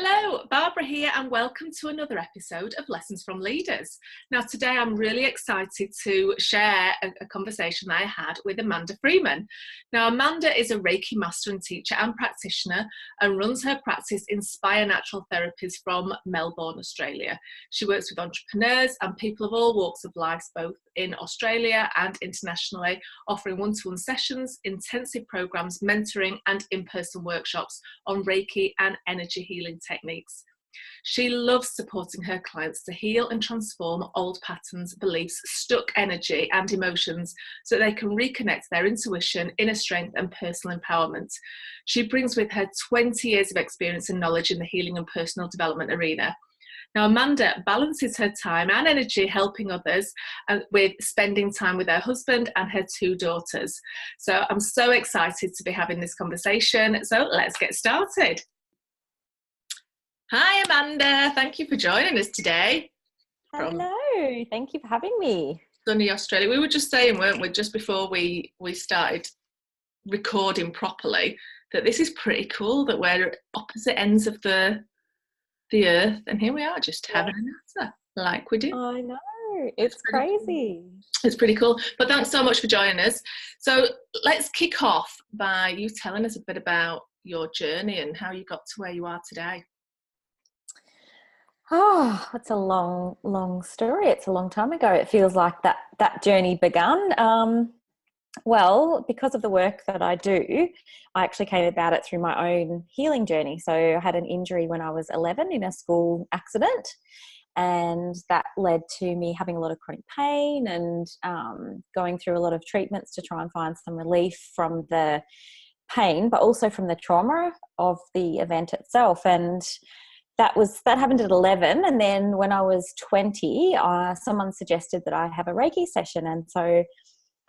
Hello, Barbara here, and welcome to another episode of Lessons from Leaders. Now, today I'm really excited to share a conversation that I had with Amanda Freeman. Now, Amanda is a Reiki master and teacher and practitioner and runs her practice Inspire Natural Therapies from Melbourne, Australia. She works with entrepreneurs and people of all walks of life, both in Australia and internationally, offering one-to-one sessions, intensive programs, mentoring and in-person workshops on Reiki and energy healing techniques. She loves supporting her clients to heal and transform old patterns, beliefs, stuck energy and emotions so they can reconnect their intuition, inner strength and personal empowerment. She brings with her 20 years of experience and knowledge in the healing and personal development arena. Now, Amanda balances her time and energy helping others with spending time with her husband and her two daughters. So I'm so excited to be having this conversation. So let's get started. Hi, Amanda. Thank you for joining us today. Hello. Thank you for having me. Sunny Australia. We were just saying, weren't we, just before we started recording properly, that this is pretty cool, that we're at opposite ends of the earth, and here we are just having an answer like we do. I know. It's crazy. Cool. It's pretty cool. But thanks so much for joining us. So let's kick off by you telling us a bit about your journey and how you got to where you are today. Oh, it's a long story. It's a long time ago. It feels like that journey began. Well, because of the work that I do, I actually came about it through my own healing journey. So I had an injury when I was 11 in a school accident, and that led to me having a lot of chronic pain and going through a lot of treatments to try and find some relief from the pain, but also from the trauma of the event itself. And that happened at 11, and then when I was 20, someone suggested that I have a Reiki session. And so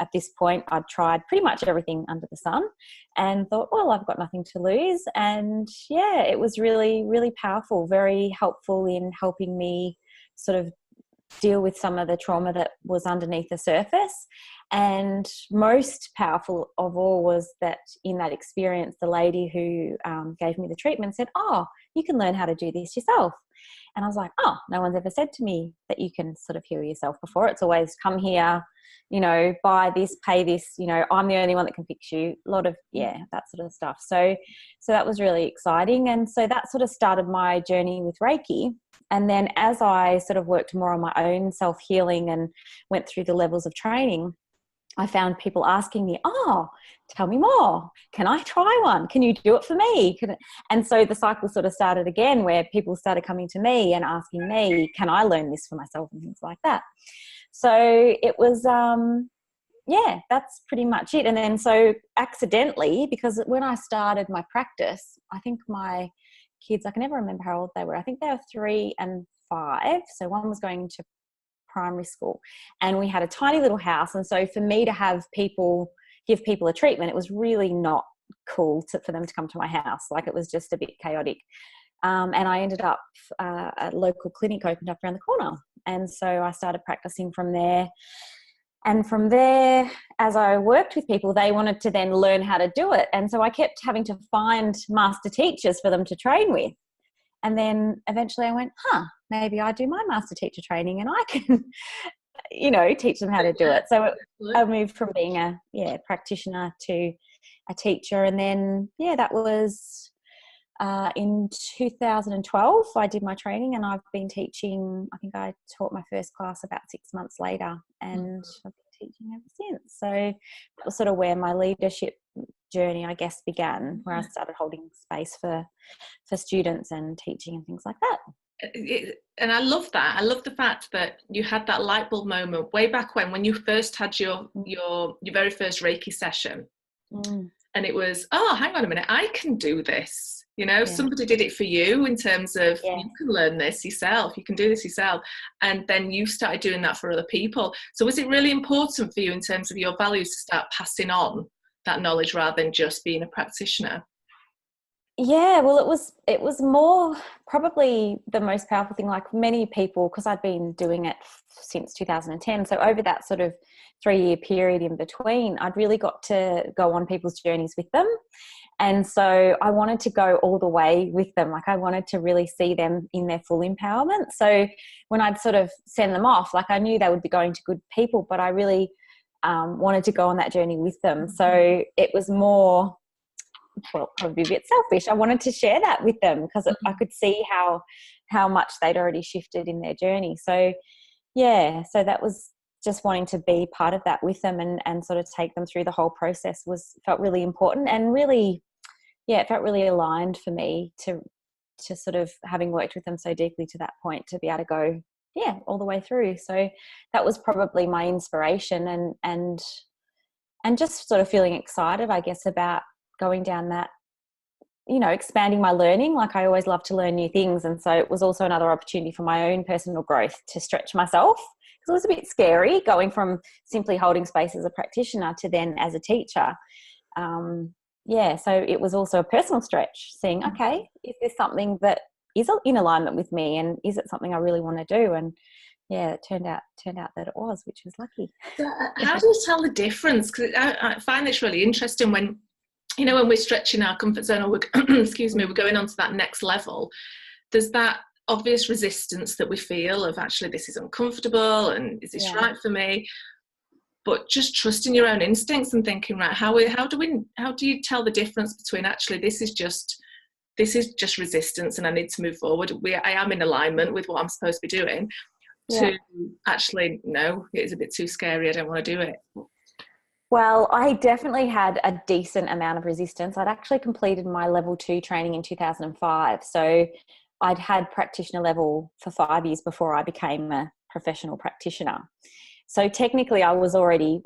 at this point, I'd tried pretty much everything under the sun and thought, well, I've got nothing to lose. And yeah, it was really, really powerful, very helpful in helping me sort of deal with some of the trauma that was underneath the surface. And most powerful of all was that in that experience, the lady who gave me the treatment said, oh, you can learn how to do this yourself. And I was like, oh, no one's ever said to me that you can sort of heal yourself before. It's always come here, buy this, pay this, I'm the only one that can fix you. A lot of, that sort of stuff. So that was really exciting. And so that sort of started my journey with Reiki. And then as I sort of worked more on my own self-healing and went through the levels of training, I found people asking me, oh, tell me more. Can I try one? Can you do it for me? And so the cycle sort of started again, where people started coming to me and asking me, can I learn this for myself and things like that. So it was, that's pretty much it. And then so accidentally, because when I started my practice, I think my kids, I can never remember how old they were. I think they were 3 and 5. So one was going to primary school, and we had a tiny little house. And so for me to give people a treatment, it was really not cool for them to come to my house. Like, it was just a bit chaotic. And I ended up, a local clinic opened up around the corner. And so I started practicing from there. And from there, as I worked with people, they wanted to then learn how to do it. And so I kept having to find master teachers for them to train with. And then eventually I went, maybe I do my master teacher training and I can, teach them how to do it. So I moved from being a practitioner to a teacher. And then, that was in 2012, I did my training, and I've been teaching. I think I taught my first class about 6 months later, and I've been teaching ever since. So that was sort of where my leadership journey, I guess, began, where I started holding space for students and teaching and things like that. And I love that. I love the fact that you had that light bulb moment way back when you first had your very first Reiki session. And it was, oh, hang on a minute, I can do this. Somebody did it for you in terms of you can learn this yourself, you can do this yourself. And then you started doing that for other people. So was it really important for you in terms of your values to start passing on that knowledge rather than just being a practitioner? Yeah, well, it was more probably the most powerful thing. Like many people, because I'd been doing it since 2010. So over that sort of 3-year period in between, I'd really got to go on people's journeys with them. And so I wanted to go all the way with them. Like I wanted to really see them in their full empowerment. So when I'd sort of send them off, like I knew they would be going to good people, but I really wanted to go on that journey with them. So it was more, well, probably a bit selfish. I wanted to share that with them because I could see how much they'd already shifted in their journey. So yeah, so that was just wanting to be part of that with them and sort of take them through the whole process felt really important, and really, yeah, it felt really aligned for me to sort of, having worked with them so deeply to that point, to be able to go, yeah, all the way through. So that was probably my inspiration, and just sort of feeling excited, I guess, about going down that, expanding my learning. Like I always love to learn new things. And so it was also another opportunity for my own personal growth to stretch myself. Because it was a bit scary going from simply holding space as a practitioner to then as a teacher. Yeah, so it was also a personal stretch, seeing, okay, is this something that is in alignment with me, and is it something I really want to do? And yeah, it turned out that it was, which was lucky. So, how do you tell the difference? Because I find this really interesting when, when we're stretching our comfort zone, or we're, excuse me, we're going on to that next level. There's that obvious resistance that we feel of, actually, this is uncomfortable, and is this right for me? But just trusting your own instincts and thinking, right, how do you tell the difference between, actually, this is just resistance and I need to move forward. I am in alignment with what I'm supposed to be doing, to actually, no, it's a bit too scary, I don't want to do it. Well, I definitely had a decent amount of resistance. I'd actually completed my level 2 training in 2005. So I'd had practitioner level for 5 years before I became a professional practitioner. So technically I was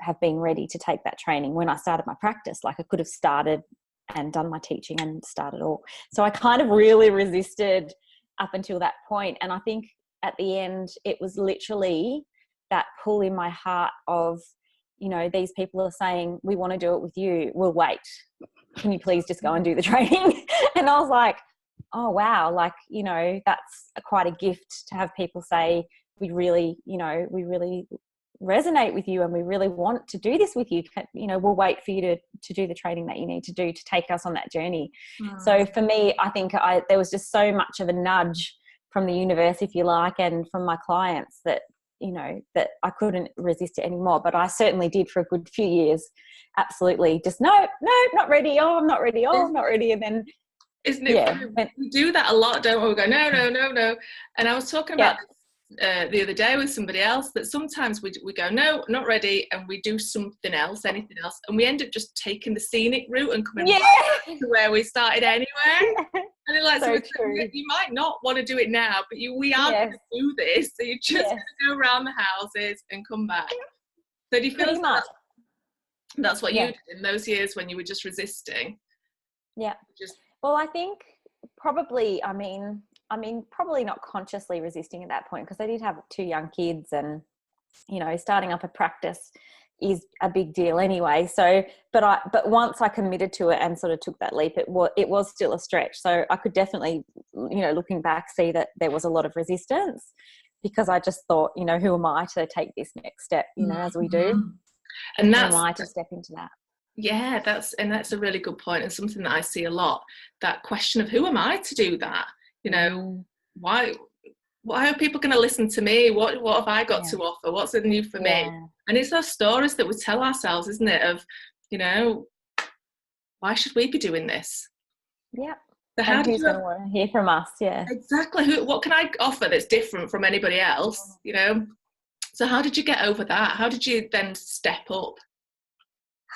have been ready to take that training when I started my practice. Like I could have started and done my teaching and started all. So I kind of really resisted up until that point. And I think at the end, it was literally that pull in my heart of, these people are saying, we want to do it with you. We'll wait. Can you please just go and do the training? And I was like, oh, wow. Like, that's quite a gift to have people say, we really resonate with you and we really want to do this with you. We'll wait for you to do the training that you need to do to take us on that journey. So for me, I think there was just so much of a nudge from the universe, if you like, and from my clients that that I couldn't resist it anymore. But I certainly did for a good few years. Absolutely. Just no, not ready. Oh, I'm not ready. Oh, I'm not ready. And then, isn't it funny? We do that a lot, don't we? We go, no. And I was talking about the other day with somebody else, that sometimes we go, no, not ready, and we do something else, anything else, and we end up just taking the scenic route and coming back to where we started anyway. And it's like, so you might not want to do it now, but we are going to do this, so you're just going to go around the houses and come back. So do you feel that's what you did in those years when you were just resisting? Well, I think probably, I mean, probably not consciously resisting at that point, because I did have 2 young kids, and, starting up a practice is a big deal anyway. So, but once I committed to it and sort of took that leap, it was still a stretch. So I could definitely, looking back, see that there was a lot of resistance, because I just thought, who am I to take this next step, as we do. And that's, who am I to step into that? Yeah, that's a really good point, and something that I see a lot, that question of, who am I to do that? Why are people going to listen to me? What have I got to offer? What's new for me? And it's those stories that we tell ourselves, isn't it, of, why should we be doing this? Yeah. So and who's going to want to hear from us? Yeah. Exactly. What can I offer that's different from anybody else? So how did you get over that? How did you then step up?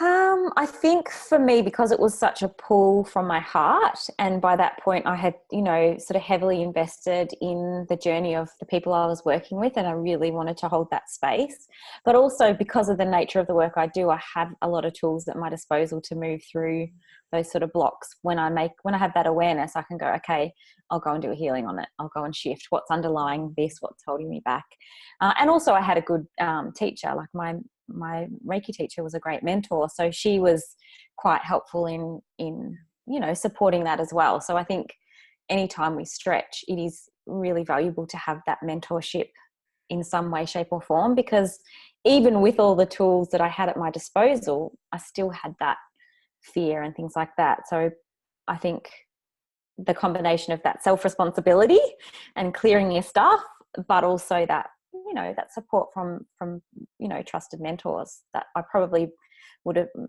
I think for me, because it was such a pull from my heart, and by that point I had, sort of heavily invested in the journey of the people I was working with, and I really wanted to hold that space. But also because of the nature of the work I do, I have a lot of tools at my disposal to move through those sort of blocks. When I have that awareness, I can go, okay, I'll go and do a healing on it. I'll go and shift what's underlying this, what's holding me back. And also I had a good teacher. Like my Reiki teacher was a great mentor. So she was quite helpful in supporting that as well. So I think anytime we stretch, it is really valuable to have that mentorship in some way, shape or form, because even with all the tools that I had at my disposal, I still had that fear and things like that. So I think the combination of that self-responsibility and clearing your stuff, but also that, that support from trusted mentors, that I probably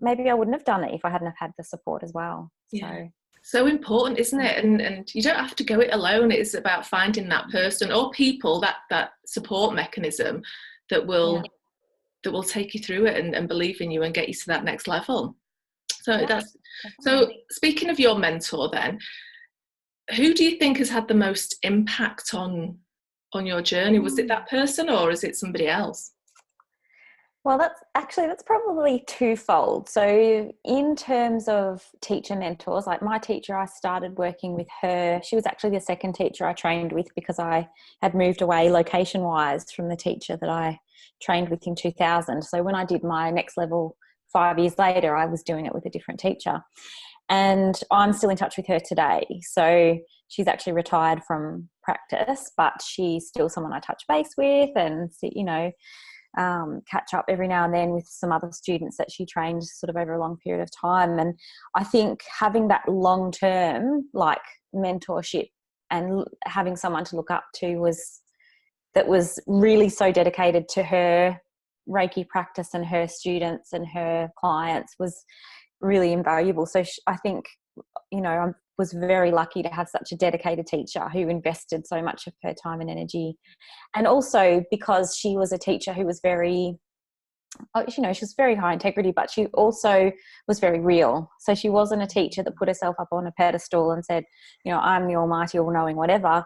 maybe I wouldn't have done it if I hadn't have had the support as well. Yeah. So important, isn't it? And you don't have to go it alone. It's about finding that person or people, that support mechanism that will take you through it and believe in you and get you to that next level. So definitely. So speaking of your mentor then, who do you think has had the most impact on your journey? Was it that person or is it somebody else? Well, that's probably twofold. So in terms of teacher mentors, like my teacher, I started working with her. She was actually the second teacher I trained with, because I had moved away location-wise from the teacher that I trained with in 2000. So when I did my next level 5 years later, I was doing it with a different teacher. And I'm still in touch with her today. So she's actually retired from practice, but she's still someone I touch base with and, catch up every now and then with some other students that she trained sort of over a long period of time. And I think having that long-term like mentorship and having someone to look up to was really so dedicated to her Reiki practice and her students and her clients was really invaluable. So I think, I was very lucky to have such a dedicated teacher who invested so much of her time and energy. And also because she was a teacher who was very, she was very high integrity, but she also was very real. So she wasn't a teacher that put herself up on a pedestal and said, I'm the almighty, all-knowing whatever.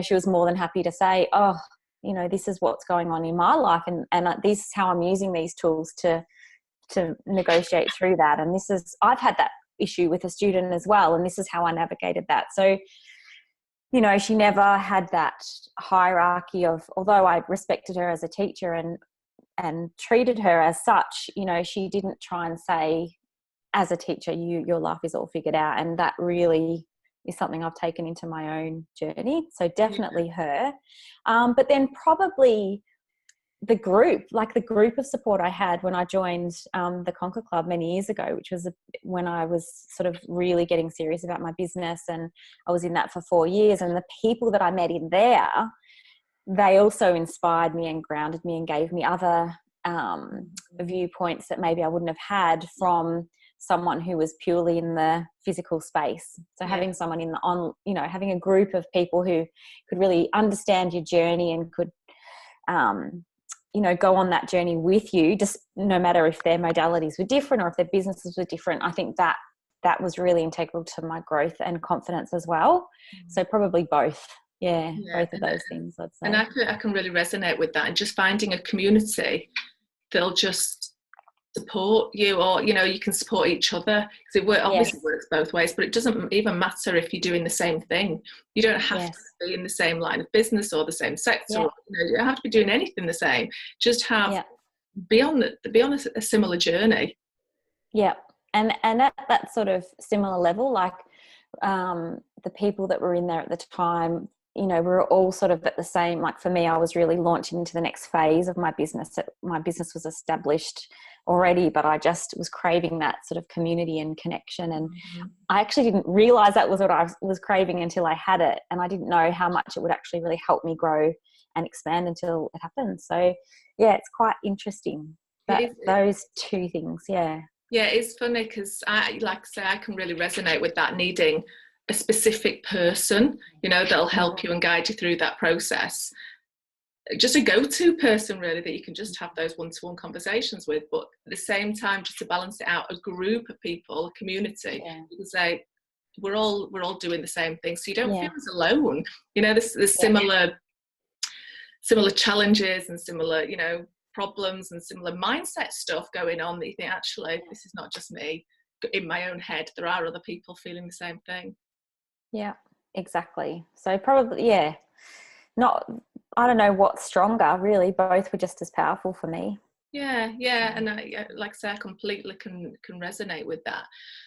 She was more than happy to say, oh, this is what's going on in my life, and this is how I'm using these tools to negotiate through that. And I've had that issue with a student as well, and this is how I navigated that. So she never had that hierarchy of, although I respected her as a teacher and treated her as such, she didn't try and say, as a teacher, your life is all figured out. And that really is something I've taken into my own journey. So definitely her. But then probably the group of support I had when I joined the Conquer Club many years ago, which was when I was sort of really getting serious about my business, and I was in that for 4 years. And the people that I met in there, they also inspired me and grounded me and gave me other viewpoints that maybe I wouldn't have had from someone who was purely in the physical space. So having someone having a group of people who could really understand your journey and could go on that journey with you, just no matter if their modalities were different or if their businesses were different. I think that was really integral to my growth and confidence as well. So probably both. Both of those things, I'd say. And I can really resonate with that, and just finding a community that'll just support you, or you can support each other, because it obviously works both ways. But it doesn't even matter if you're doing the same thing. You don't have to be in the same line of business or the same sector. You don't have to be doing anything the same. Just be on a similar journey. And at that sort of similar level, like the people that were in there at the time, we were all sort of at the same, like for me, I was really launching into the next phase of my business. My business was established already, but I just was craving that sort of community and connection. And I actually didn't realize that was what I was craving until I had it. And I didn't know how much it would actually really help me grow and expand until it happened. So it's quite interesting, those two things. Yeah, it's funny because I can really resonate with that, needing a specific person, that'll help you and guide you through that process. Just a go-to person, really, that you can just have those one-to-one conversations with, but at the same time, just to balance it out, a group of people, a community, you can say we're all doing the same thing, so you don't feel as alone. There's similar challenges and similar problems and similar mindset stuff going on, that you think, actually, this is not just me in my own head. There are other people feeling the same thing. Yeah, exactly. So probably, I don't know what's stronger, really. Both were just as powerful for me. Yeah, and like I say, I completely can resonate with that.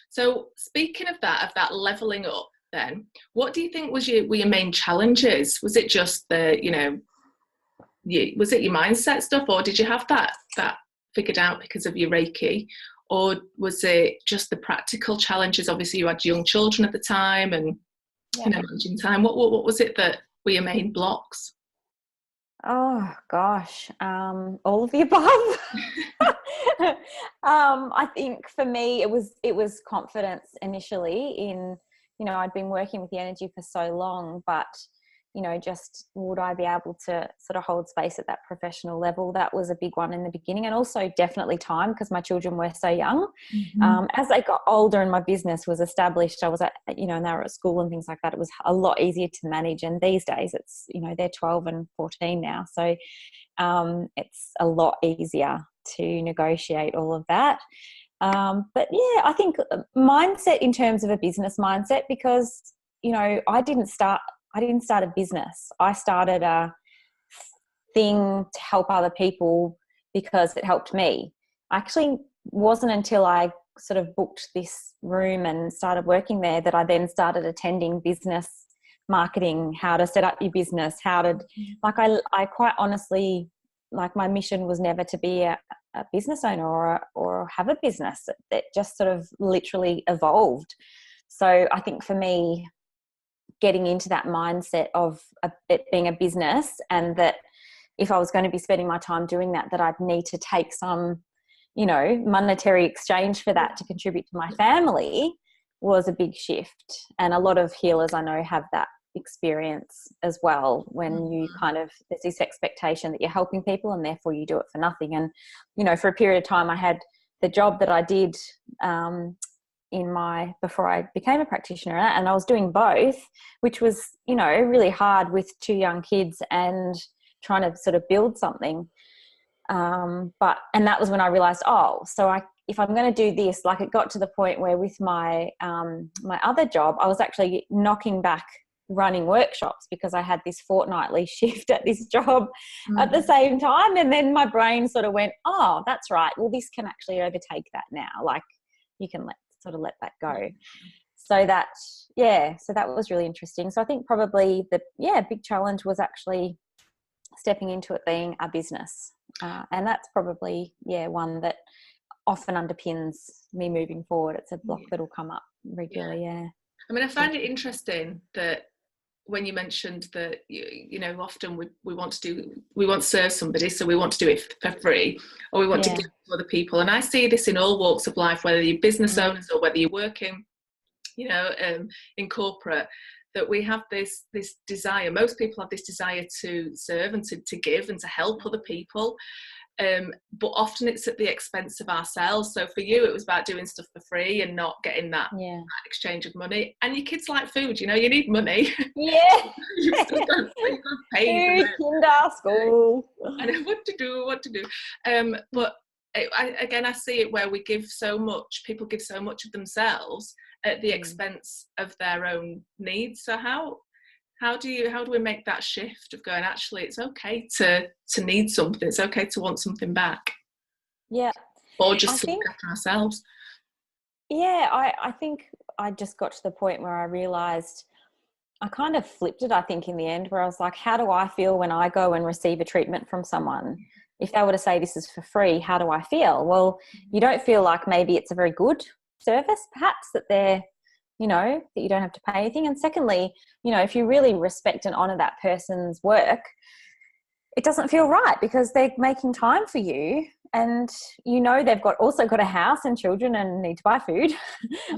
So speaking of that leveling up, then what do you think were your main challenges? Was it just was it your mindset stuff, or did you have that figured out because of your Reiki, or was it just the practical challenges? Obviously, you had young children at the time, and managing time. What was it that were your main blocks? Oh gosh, all of the above. I think for me it was confidence initially in, I'd been working with the energy for so long, but just would I be able to sort of hold space at that professional level? That was a big one in the beginning, and also definitely time, because my children were so young. As they got older and my business was established, I was at, and they were at school and things like that, it was a lot easier to manage. And these days it's, they're 12 and 14 now. So it's a lot easier to negotiate all of that. But yeah, I think mindset in terms of a business mindset, because, I didn't start a business. I started a thing to help other people because it helped me. Actually, wasn't until I sort of booked this room and started working there that I then started attending business marketing, how to set up your business, I quite honestly, my mission was never to be a business owner or have a business. It just sort of literally evolved. So I think for me, getting into that mindset of it being a business, and that if I was going to be spending my time doing that I'd need to take some, monetary exchange for that to contribute to my family, was a big shift. And a lot of healers I know have that experience as well, when you there's this expectation that you're helping people and therefore you do it for nothing. And, for a period of time I had the job that I did before I became a practitioner, and I was doing both, which was, really hard with 2 young kids and trying to sort of build something. And that was when I realized, if I'm going to do this, it got to the point where with my other job, I was actually knocking back running workshops because I had this fortnightly shift at this job at the same time. And then my brain sort of went, oh, that's right. Well, this can actually overtake that now. You can let that go. So that was really interesting. So I think probably the big challenge was actually stepping into it being a business. And that's probably, one that often underpins me moving forward. It's a block that'll come up regularly. Yeah. I mean, I find it interesting that when you mentioned that, often we want to serve somebody, so we want to do it for free, or we want to give to other people. And I see this in all walks of life, whether you're business owners or whether you're working, in corporate, that we have this desire. Most people have this desire to serve and to give and to help other people. But often it's at the expense of ourselves. So for you, it was about doing stuff for free and not getting that exchange of money. And your kids like food, you need money. Yeah. You've got to pay for kinder school. I know what to do. But I see it where people give so much of themselves at the expense of their own needs. So how do we make that shift of going, actually it's okay to need something, it's okay to want something back, or just to look after ourselves? I think I just got to the point where I realized I kind of flipped it, I think, in the end, where I was like, how do I feel when I go and receive a treatment from someone? If they were to say this is for free, how do I feel? Well, you don't feel like maybe it's a very good service, perhaps, that they're, that you don't have to pay anything. And secondly, if you really respect and honour that person's work, it doesn't feel right because they're making time for you, and they've also got a house and children and need to buy food,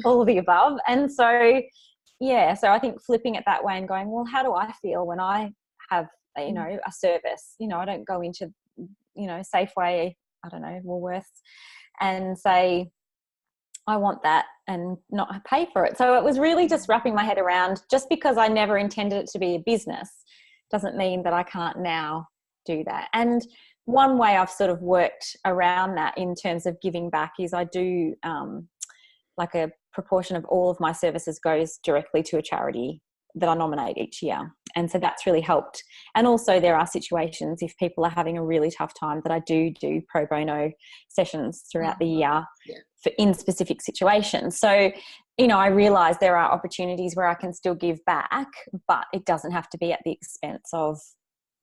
all of the above. And so I think flipping it that way and going, well, how do I feel when I have a service? I don't go into Safeway, I don't know, Woolworths, and say I want that and not pay for it. So it was really just wrapping my head around, just because I never intended it to be a business doesn't mean that I can't now do that. And one way I've sort of worked around that in terms of giving back is I do a proportion of all of my services goes directly to a charity that I nominate each year. And so that's really helped. And also there are situations, if people are having a really tough time, that I do pro bono sessions throughout the year in specific situations. So, you know, I realise there are opportunities where I can still give back, but it doesn't have to be at the expense of,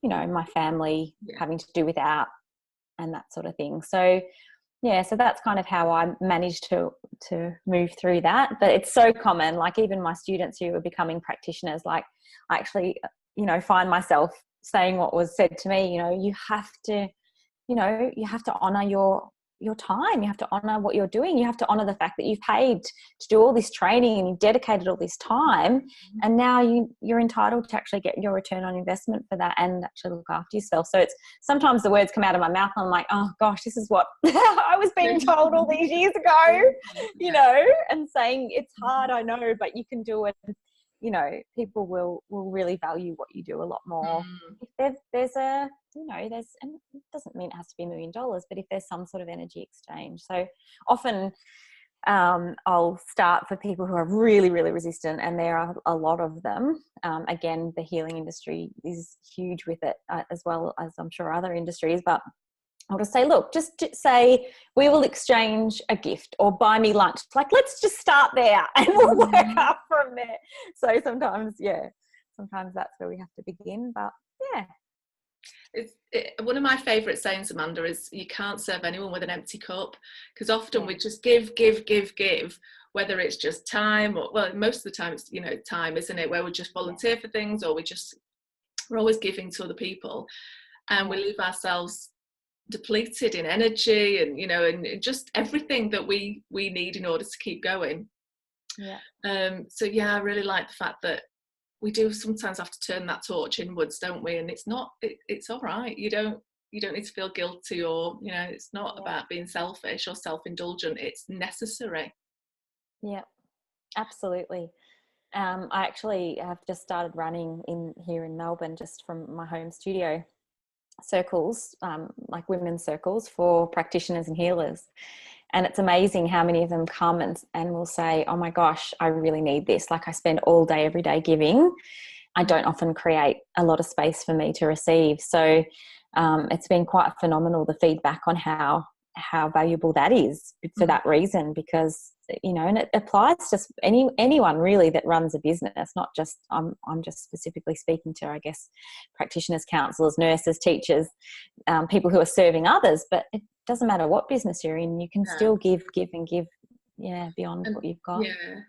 you know, my family having to do without and that sort of thing. So, yeah, so that's kind of how I managed to move through that. But it's so common, like even my students who are becoming practitioners, like I actually, you know, find myself saying what was said to me, you have to honour your time. You have to honour what you're doing. You have to honour the fact that you've paid to do all this training and you've dedicated all this time, and now you're entitled to actually get your return on investment for that and actually look after yourself. So it's sometimes the words come out of my mouth and I'm like, oh gosh, this is what I was being told all these years ago, you know, and saying it's hard, I know, but you can do it. You know, people will really value what you do a lot more. If there's and it doesn't mean it has to be $1 million, but if there's some sort of energy exchange. So often I'll start for people who are really, really resistant, and there are a lot of them. Again, the healing industry is huge with it, as well as I'm sure other industries, but I'll just say, look, just say we will exchange a gift or buy me lunch. Like, let's just start there and we'll work up from there. So sometimes that's where we have to begin. But yeah. One of my favourite sayings, Amanda, is you can't serve anyone with an empty cup, because often we just give, whether it's just time or, well, most of the time it's, you know, time, isn't it, where we just volunteer for things, or we're always giving to other people, and we leave ourselves depleted in energy and, you know, and just everything that we need in order to keep going. So I really like the fact that we do sometimes have to turn that torch inwards, don't we? And it's all right. You don't need to feel guilty, or, you know, it's not about being selfish or self-indulgent. It's necessary. Yeah, absolutely. I actually have just started running here in Melbourne, just from my home studio, circles, like women's circles for practitioners and healers. And it's amazing how many of them come and will say, oh my gosh, I really need this. Like, I spend all day, every day giving. I don't often create a lot of space for me to receive. So it's been quite phenomenal, the feedback on how valuable that is for that reason, because, you know, and it applies to anyone really that runs a business, not just, I'm just specifically speaking to, I guess, practitioners, counsellors, nurses, teachers, people who are serving others, but it doesn't matter what business you're in, you can still give and give, beyond what you've got.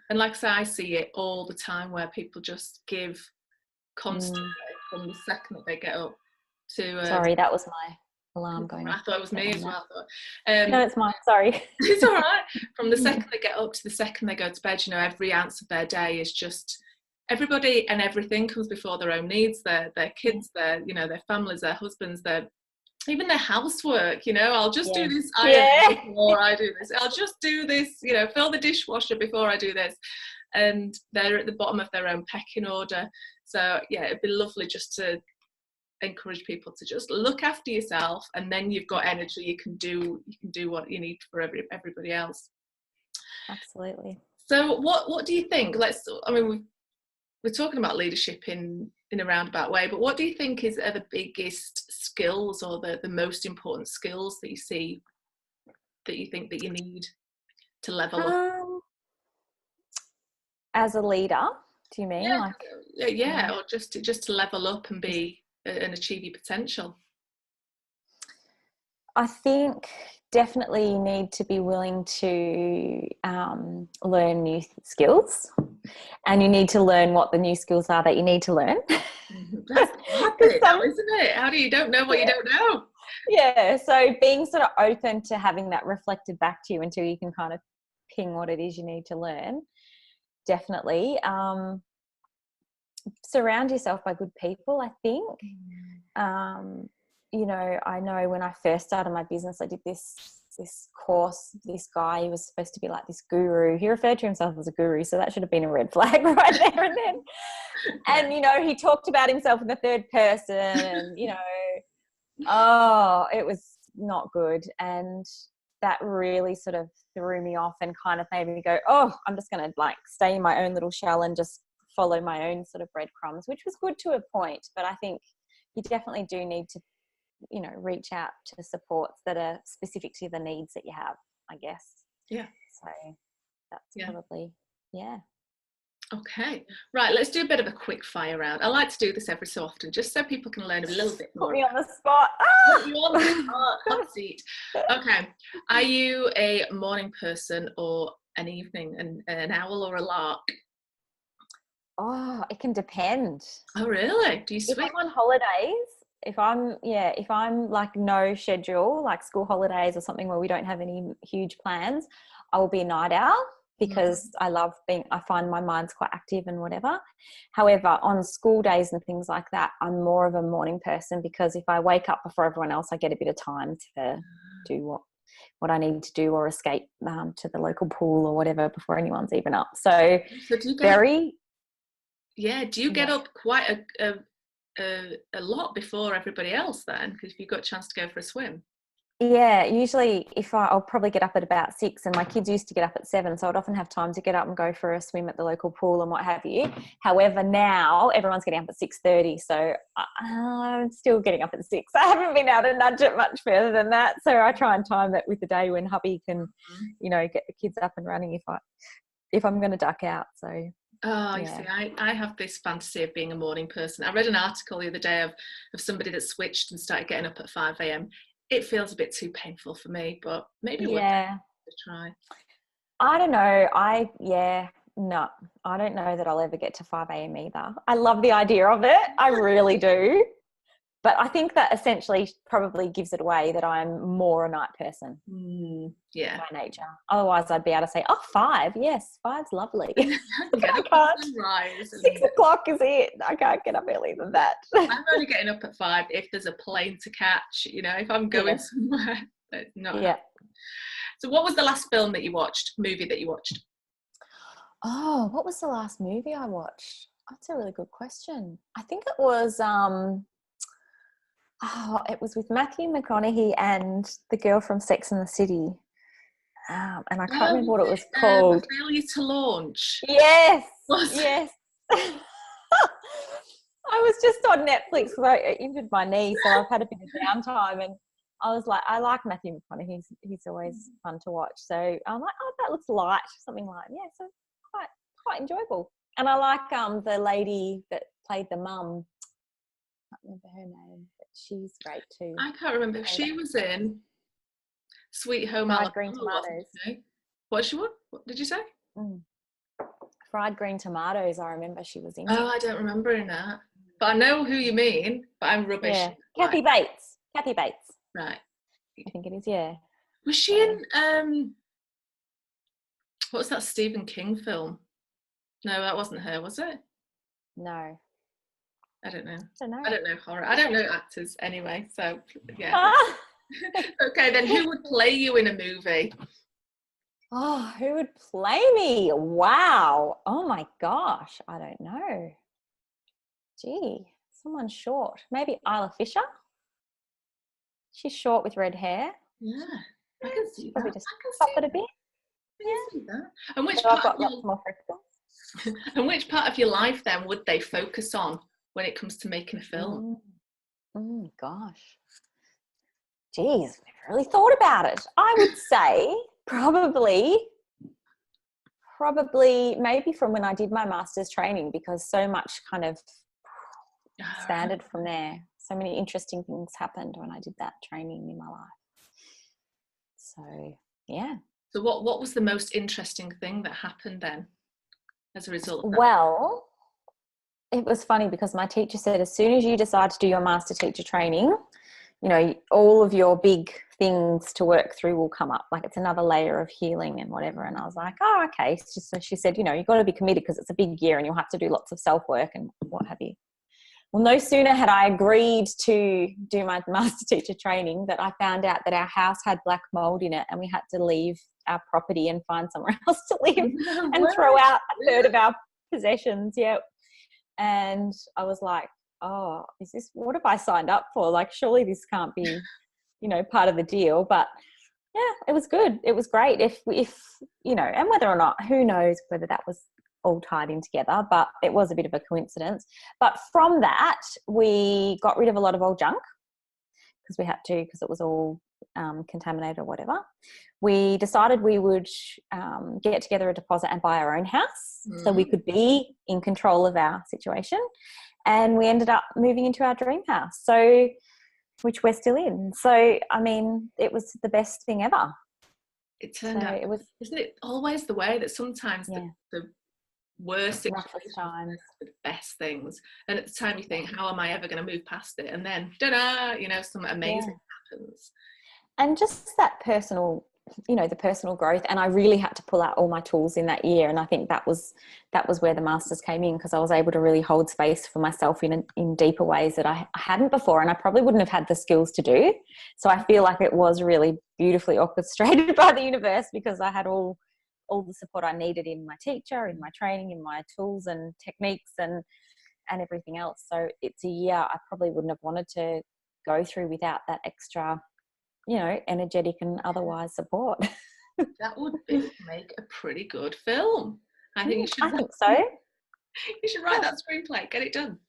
And like I say, I see it all the time where people just give constantly from the second that they get up to sorry, that was my alarm going off. I thought it was me as well. No, it's mine, sorry. It's all right. From the second they get up to the second they go to bed, you know, every ounce of their day is just, everybody and everything comes before their own needs, their kids, their, you know, their families, their husbands, even their housework. You know, I'll just do this before I do this. I'll just do this, you know, fill the dishwasher before I do this. And they're at the bottom of their own pecking order. So it'd be lovely just to encourage people to just look after yourself, and then you've got energy. You can do what you need for everybody else. Absolutely. So what do you think? We're talking about leadership in a roundabout way, but what do you think are the biggest skills, or the most important skills that you see, that you think that you need to level up? As a leader, do you mean? Or just to level up and be and achieve your potential? I think definitely you need to be willing to learn new skills, and you need to learn what the new skills are that you need to learn. That's hard though, isn't it? How do you don't know what you don't know? Yeah, so being sort of open to having that reflected back to you until you can kind of ping what it is you need to learn. Definitely. Surround yourself by good people, I think. You know, I know when I first started my business, I did this course. This guy, he was supposed to be like this guru. He referred to himself as a guru, so that should have been a red flag right there and then. And, you know, he talked about himself in the third person, and, you know, it was not good. And that really sort of threw me off and kind of made me go, oh, I'm just going to like stay in my own little shell and just follow my own sort of breadcrumbs, which was good to a point. But I think you definitely do need to, you know, reach out to supports that are specific to the needs that you have, I guess. Yeah. So that's probably, Okay, right, let's do a bit of a quick fire round. I like to do this every so often just so people can learn a little bit more. Put me on the spot. Put you on the spot, hot seat. Okay, are you a morning person or an evening, an owl or a lark? Oh, it can depend. Oh, really? Do you If switch? I'm on holidays, if I'm like no schedule, like school holidays or something where we don't have any huge plans, I will be a night owl because I find my mind's quite active and whatever. However, on school days and things like that, I'm more of a morning person because if I wake up before everyone else, I get a bit of time to do what I need to do or escape to the local pool or whatever before anyone's even up. So do you get up quite a lot before everybody else then? Because if you've got a chance to go for a swim. Yeah, usually I'll probably get up at about 6, and my kids used to get up at 7, so I'd often have time to get up and go for a swim at the local pool and what have you. However, now everyone's getting up at 6:30, so I'm still getting up at 6. I haven't been able to nudge it much further than that, so I try and time it with the day when hubby can, you know, get the kids up and running if I'm going to duck out. So. Oh, you see, I have this fantasy of being a morning person. I read an article the other day of somebody that switched and started getting up at 5 a.m. It feels a bit too painful for me, but maybe we'll try. I don't know. No, I don't know that I'll ever get to 5 a.m. either. I love the idea of it. I really do. But I think that essentially probably gives it away that I'm more a night person. By nature. Otherwise, I'd be able to say, 5. Yes, 5's lovely. I can't. Rise 6 o'clock is it. I can't get up earlier than that. I'm only getting up at 5 if there's a plane to catch, you know, if I'm going somewhere. But not. Yeah. So what was the last movie that you watched? Oh, what was the last movie I watched? That's a really good question. I think it was it was with Matthew McConaughey and the girl from Sex and the City. And I can't remember what it was called. Failure to Launch. Yes. Yes. I was just on Netflix because I injured my knee, so I've had a bit of downtime, and I was like, I like Matthew McConaughey. He's always fun to watch. So I'm like, that looks light, something like so quite enjoyable. And I like the lady that played the mum. I can't remember her name, but she's great too. I can't remember. She was in Sweet Home Alabama. Fried Green Tomatoes. What did you say? Fried Green Tomatoes, I remember she was in. Oh, I don't remember in that. But I know who you mean, but I'm rubbish. Yeah. Kathy Bates. Right. I think it is, yeah. Was she in, what was that Stephen King film? No, that wasn't her, was it? No. I don't know. I don't know horror. I don't know actors anyway, so yeah. Okay, then who would play you in a movie? Oh, who would play me? Wow. Oh my gosh. I don't know. Gee, someone short. Maybe Isla Fisher. She's short with red hair. Yeah, I can see that. Just pop it a bit. I can see that. And which I've got lots more freckles. And which part of your life then would they focus on when it comes to making a film? Gosh. Geez, I've really thought about it. I would say probably maybe from when I did my master's training, because so much kind of expanded from there. So many interesting things happened when I did that training in my life. So, yeah. So what was the most interesting thing that happened then as a result of that? Well, it was funny because my teacher said as soon as you decide to do your master teacher training, you know, all of your big things to work through will come up. Like it's another layer of healing and whatever. And I was like, oh, okay. So she said, you know, you've got to be committed because it's a big year and you'll have to do lots of self-work and what have you. Well, no sooner had I agreed to do my master teacher training that I found out that our house had black mold in it and we had to leave our property and find somewhere else to live and throw out a third of our possessions. Yeah. And I was like, oh, what have I signed up for? Like, surely this can't be, you know, part of the deal. But yeah, it was good. It was great. If, you know, and whether or not, who knows whether that was all tied in together, but it was a bit of a coincidence. But from that, we got rid of a lot of old junk because we had to, because it was all contaminated or whatever. We decided we would get together a deposit and buy our own house so we could be in control of our situation. And we ended up moving into our dream house, so which we're still in. So, I mean, it was the best thing ever. It turned out, isn't it always the way that sometimes the worst situations are the best things, and at the time you think, how am I ever going to move past it, and then ta-da, you know, something amazing happens. And just that personal, you know, the personal growth. And I really had to pull out all my tools in that year, and I think that was where the masters came in, because I was able to really hold space for myself in deeper ways that I hadn't before, and I probably wouldn't have had the skills to do. So I feel like it was really beautifully orchestrated by the universe, because I had all the support I needed in my teacher, in my training, in my tools and techniques and everything else. So it's a year I probably wouldn't have wanted to go through without that extra, you know, energetic and otherwise support. That would make a pretty good film. I think I think so. You should write that screenplay, get it done.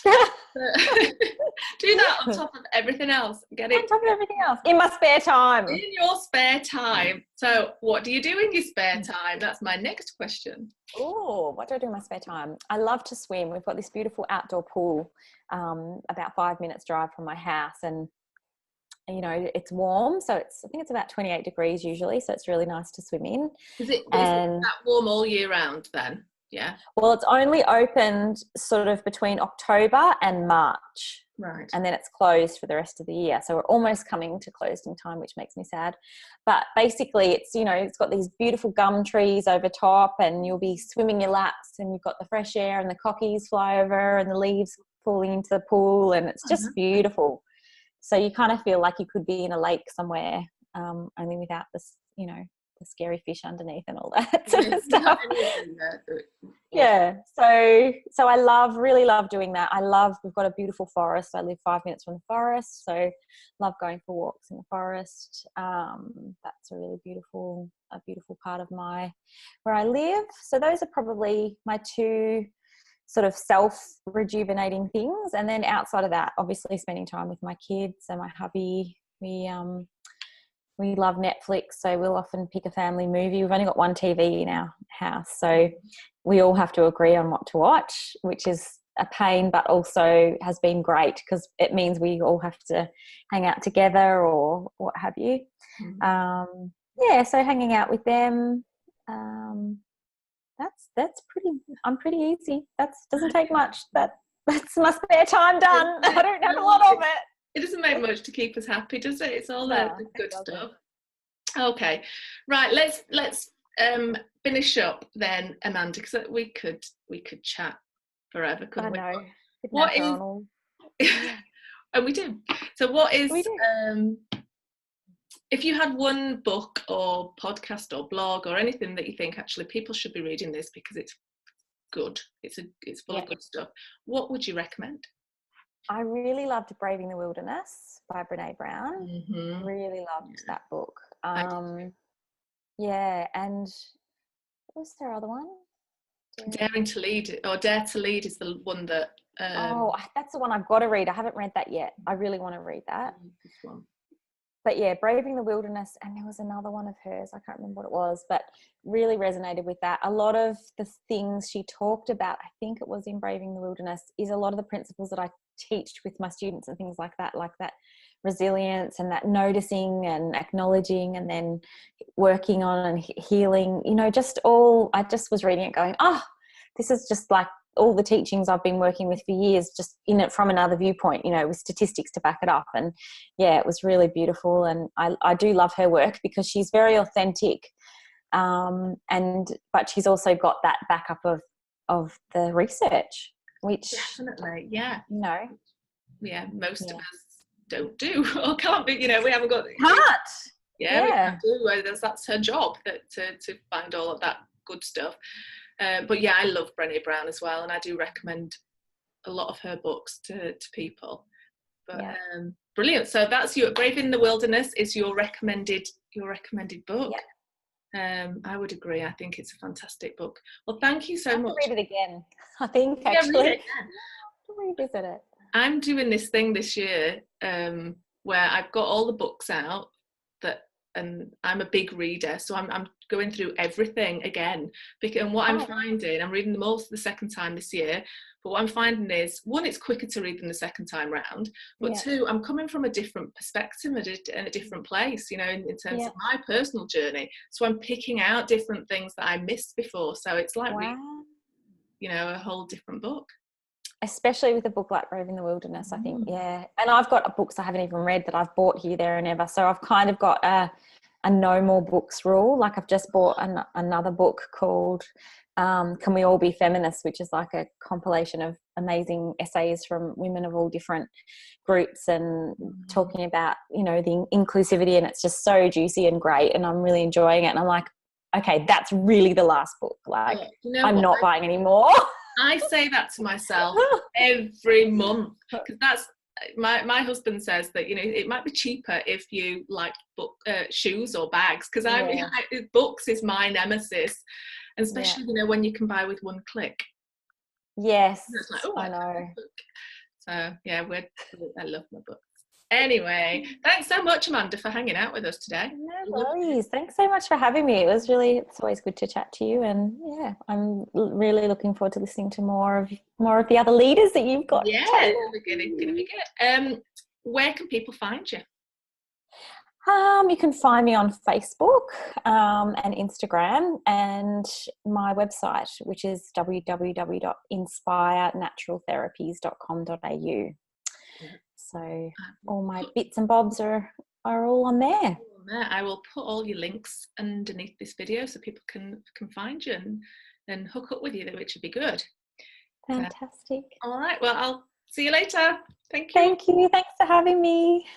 Do that on top of everything else. Get it on top of everything else in my spare time. In your spare time. So what do you do in your spare time? That's my next question. Oh, what do I do in my spare time? I love to swim. We've got this beautiful outdoor pool about 5 minutes drive from my house, and you know, it's warm, so I think it's about 28 degrees usually, so it's really nice to swim in. Is it that warm all year round then? Yeah. Well, it's only opened sort of between October and March. Right. And then it's closed for the rest of the year. So we're almost coming to closing time, which makes me sad. But basically it's, you know, it's got these beautiful gum trees over top, and you'll be swimming your laps, and you've got the fresh air and the cockies fly over and the leaves falling into the pool, and it's just beautiful. So you kind of feel like you could be in a lake somewhere, only without this, you know, the scary fish underneath and all that sort of stuff. Yeah. So I really love doing that. We've got a beautiful forest. I live 5 minutes from the forest, so love going for walks in the forest. That's a really beautiful part of where I live. So those are probably my two sort of self-rejuvenating things. And then outside of that, obviously spending time with my kids and my hubby. We love Netflix, so we'll often pick a family movie. We've only got one TV in our house, so we all have to agree on what to watch, which is a pain, but also has been great because it means we all have to hang out together or what have you. So hanging out with them, that's pretty. I'm pretty easy. That doesn't take much. That's my spare time done. I don't have a lot of it. It doesn't make much to keep us happy, does it? It's all the good stuff. Okay, right. Let's finish up then, Amanda, because we could chat forever, couldn't we? I know. What is? And we do. So, what is? If you had one book or podcast or blog or anything that you think actually people should be reading this because it's good, it's full of good stuff, what would you recommend? I really loved Braving the Wilderness by Brené Brown. Really loved that book. And what was their other one? Daring to Lead, or Dare to Lead is the one that... that's the one I've got to read. I haven't read that yet. I really want to read that. This one. But yeah, Braving the Wilderness, and there was another one of hers, I can't remember what it was, but really resonated with that. A lot of the things she talked about, I think it was in Braving the Wilderness, is a lot of the principles that I teach with my students and things like that resilience and that noticing and acknowledging and then working on and healing, you know, I just was reading it going, this is just like all the teachings I've been working with for years, just in it from another viewpoint, you know, with statistics to back it up. And yeah, it was really beautiful. And I do love her work because she's very authentic. But she's also got that backup of the research, which definitely, yeah, you know, most of us don't do or can't be, you know, we haven't got that's her job, to find all of that good stuff. But yeah, I love Brené Brown as well, and I do recommend a lot of her books to people. But brilliant. So that's Braving the Wilderness is your recommended book. I would agree. I think it's a fantastic book. Well, thank you I so have to much. read it again, I think, Yeah, read actually. it again. To revisit it. I'm doing this thing this year where I've got all the books out and I'm a big reader, so I'm going through everything again. And what I'm finding, I'm reading them all for the second time this year, but what I'm finding is, one, it's quicker to read them the second time round, but two, I'm coming from a different perspective and a different place, you know, in terms of my personal journey. So I'm picking out different things that I missed before. So it's like reading, you know, a whole different book. Especially with a book like Brave in the Wilderness, I think, and I've got books I haven't even read that I've bought here, there and ever, so I've kind of got a no more books rule. Like, I've just bought another book called Can We All Be Feminists, which is like a compilation of amazing essays from women of all different groups and talking about, you know, the inclusivity, and it's just so juicy and great, and I'm really enjoying it, and I'm like, okay, that's really the last book, like, you know, I'm not buying any more. I say that to myself every month, because that's my husband says that, you know, it might be cheaper if you like shoes or bags, because books is my nemesis, and especially you know, when you can buy with one click. Yes, like, oh, I know. So yeah, I love my books. Anyway, thanks so much, Amanda, for hanging out with us today. No worries. Thanks so much for having me. It's always good to chat to you, and yeah, I'm really looking forward to listening to more of the other leaders that you've got. Yeah, it's gonna be good. Where can people find you? You can find me on Facebook and Instagram, and my website, which is www.inspirenaturaltherapies.com.au. So all my bits and bobs are all on there. I will put all your links underneath this video so people can find you and hook up with you, which would be good. Fantastic. All right. Well, I'll see you later. Thank you. Thank you. Thanks for having me.